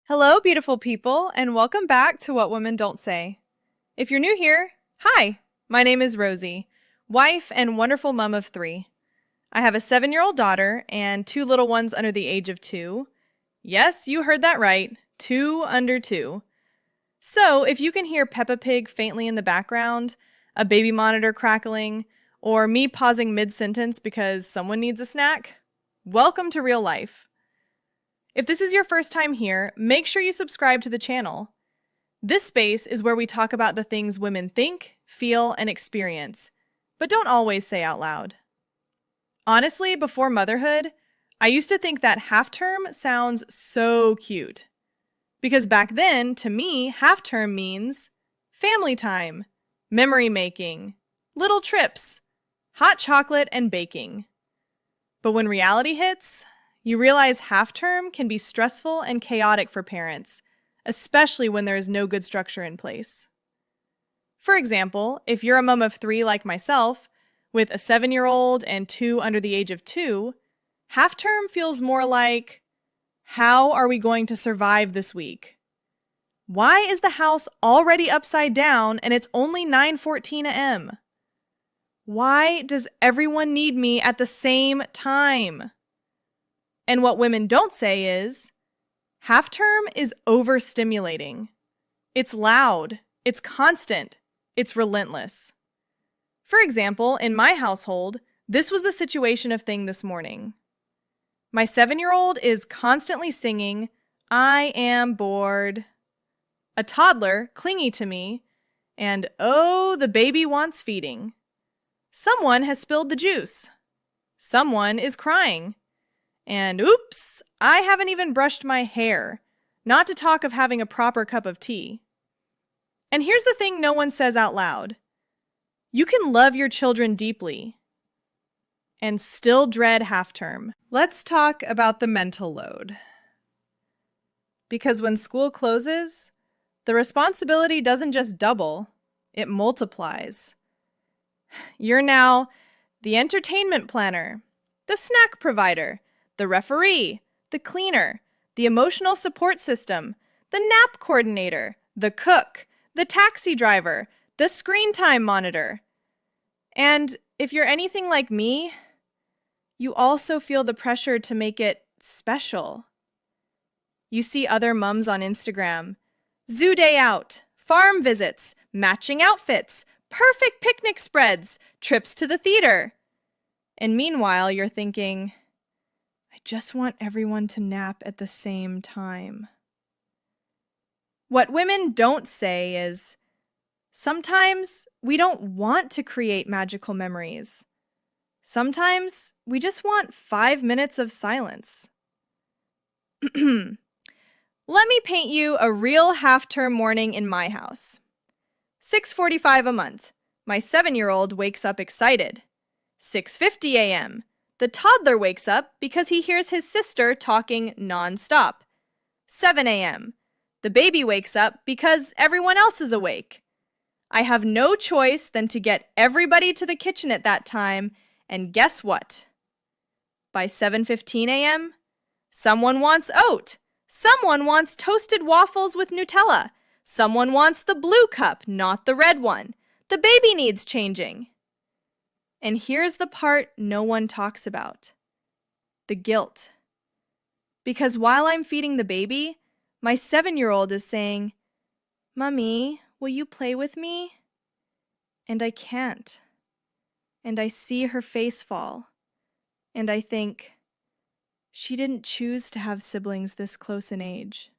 Hello, beautiful people, and welcome back to What Women Don't Say. If you're new here, hi, my name is Rosie, wife and wonderful mom of 3. I have a 7-year-old daughter and 2 little ones under the age of 2. Yes, you heard that right, 2 under 2. So if you can hear Peppa Pig faintly in the background, a baby monitor crackling, or me pausing mid-sentence because someone needs a snack, welcome to real life. If this is your first time here, make sure you subscribe to the channel. This space is where we talk about the things women think, feel, and experience, but don't always say out loud. Honestly, before motherhood, I used to think that half-term sounds so cute. Because back then, to me, half-term means family time, memory making, little trips, hot chocolate, and baking. But when reality hits, you realize half-term can be stressful and chaotic for parents, especially when there is no good structure in place. For example, if you're a mom of 3 like myself, with a 7-year-old and 2 under the age of 2, half-term feels more like, how are we going to survive this week? Why is the house already upside down and it's only 9:14 a.m.? Why does everyone need me at the same time? And what women don't say is, half-term is overstimulating. It's loud, it's constant, it's relentless. For example, in my household, this was the situation of thing this morning. My 7-year-old is constantly singing, "I am bored." A toddler clingy to me, and oh, the baby wants feeding. Someone has spilled the juice. Someone is crying. And oops, I haven't even brushed my hair, not to talk of having a proper cup of tea. And here's the thing no one says out loud. You can love your children deeply and still dread half-term. Let's talk about the mental load. Because when school closes, the responsibility doesn't just double, it multiplies. You're now the entertainment planner, the snack provider, the referee, the cleaner, the emotional support system, the nap coordinator, the cook, the taxi driver, the screen time monitor. And if you're anything like me, you also feel the pressure to make it special. You see other mums on Instagram, zoo day out, farm visits, matching outfits, perfect picnic spreads, trips to the theater. And meanwhile, you're thinking, I just want everyone to nap at the same time. What women don't say is, sometimes we don't want to create magical memories. Sometimes we just want 5 minutes of silence. Let me paint you a real half-term morning in my house. 6:45 a month. My 7-year-old wakes up excited. 6:50 a.m. The toddler wakes up because he hears his sister talking non-stop. 7 a.m. The baby wakes up because everyone else is awake. I have no choice than to get everybody to the kitchen at that time, and guess what? By 7:15 a.m., someone wants oat. Someone wants toasted waffles with Nutella. Someone wants the blue cup, not the red one. The baby needs changing. And here's the part no one talks about. The guilt. Because while I'm feeding the baby, my 7-year-old is saying, "Mommy, will you play with me?" And I can't. And I see her face fall. And I think, she didn't choose to have siblings this close in age.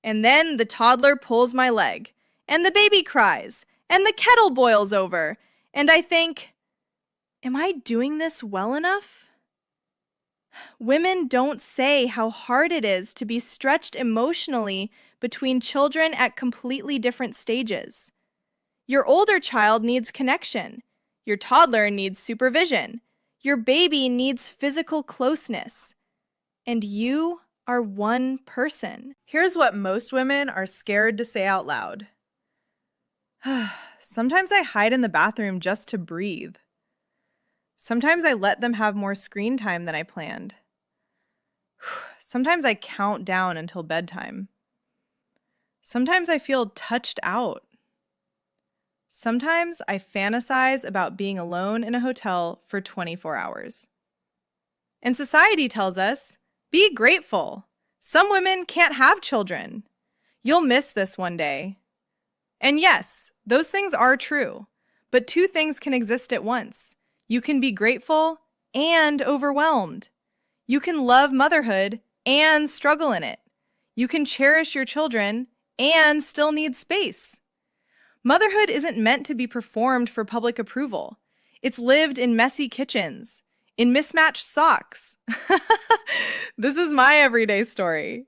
And then the toddler pulls my leg, and the baby cries, and the kettle boils over, and I think, am I doing this well enough? Women don't say how hard it is to be stretched emotionally between children at completely different stages. Your older child needs connection. Your toddler needs supervision. Your baby needs physical closeness. And you are one person. Here's what most women are scared to say out loud. Sometimes I hide in the bathroom just to breathe. Sometimes I let them have more screen time than I planned. Sometimes I count down until bedtime. Sometimes I feel touched out. Sometimes I fantasize about being alone in a hotel for 24 hours. And society tells us, be grateful. Some women can't have children. You'll miss this one day. And yes, those things are true, but two things can exist at once. You can be grateful and overwhelmed. You can love motherhood and struggle in it. You can cherish your children and still need space. Motherhood isn't meant to be performed for public approval. It's lived in messy kitchens, in mismatched socks. This is my everyday story.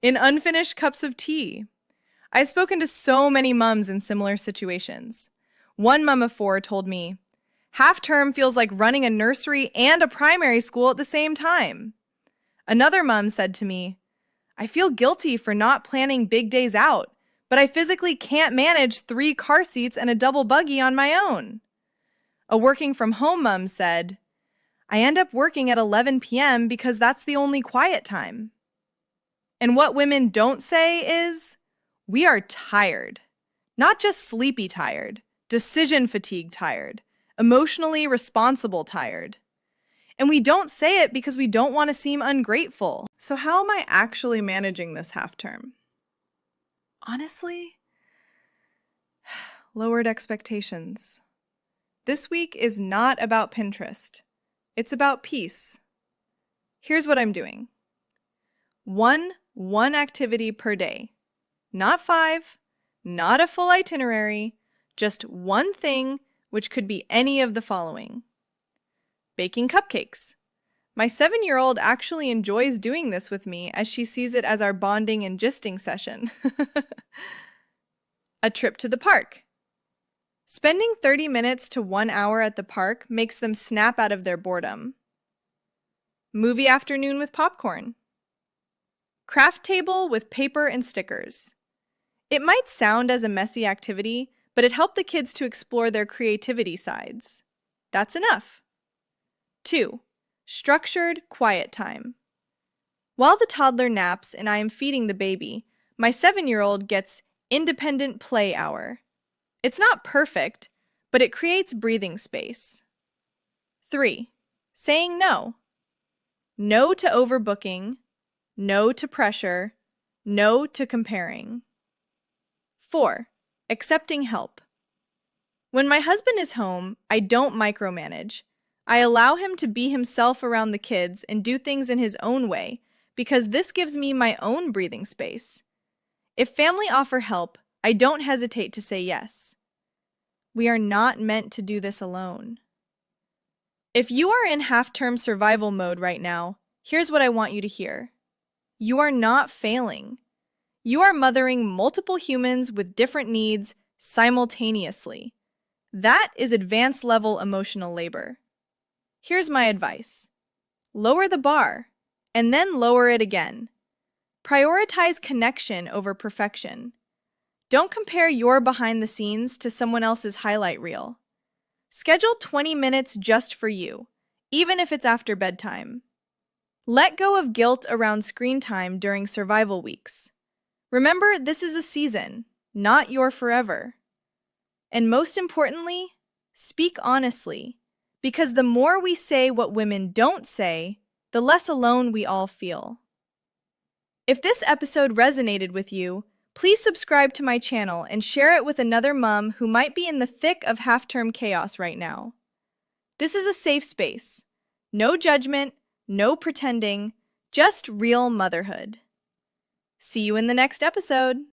In unfinished cups of tea. I've spoken to so many moms in similar situations. One mom of 4 told me, half term feels like running a nursery and a primary school at the same time. Another mom said to me, I feel guilty for not planning big days out, but I physically can't manage 3 car seats and a double buggy on my own. A working from home mom said, I end up working at 11 p.m. because that's the only quiet time. And what women don't say is, we are tired. Not just sleepy tired, decision fatigue tired, emotionally responsible tired. And we don't say it because we don't want to seem ungrateful. So how am I actually managing this half term? Honestly, lowered expectations. This week is not about Pinterest. It's about peace. Here's what I'm doing. One activity per day. Not 5, not a full itinerary, just one thing, which could be any of the following. Baking cupcakes. My 7-year-old actually enjoys doing this with me as she sees it as our bonding and gisting session. A trip to the park. Spending 30 minutes to 1 hour at the park makes them snap out of their boredom. Movie afternoon with popcorn. Craft table with paper and stickers. It might sound as a messy activity, but it helped the kids to explore their creativity sides. That's enough. 2. Structured quiet time. While the toddler naps and I am feeding the baby, my 7-year-old gets independent play hour. It's not perfect, but it creates breathing space. 3. Saying no. No to overbooking, no to pressure, no to comparing. 4. Accepting help. When my husband is home, I don't micromanage. I allow him to be himself around the kids and do things in his own way because this gives me my own breathing space. If family offer help, I don't hesitate to say yes. We are not meant to do this alone. If you are in half-term survival mode right now, here's what I want you to hear. You are not failing. You are mothering multiple humans with different needs simultaneously. That is advanced level emotional labor. Here's my advice. Lower the bar, and then lower it again. Prioritize connection over perfection. Don't compare your behind the scenes to someone else's highlight reel. Schedule 20 minutes just for you, even if it's after bedtime. Let go of guilt around screen time during survival weeks. Remember, this is a season, not your forever. And most importantly, speak honestly, because the more we say what women don't say, the less alone we all feel. If this episode resonated with you, please subscribe to my channel and share it with another mom who might be in the thick of half-term chaos right now. This is a safe space. No judgment, no pretending, just real motherhood. See you in the next episode.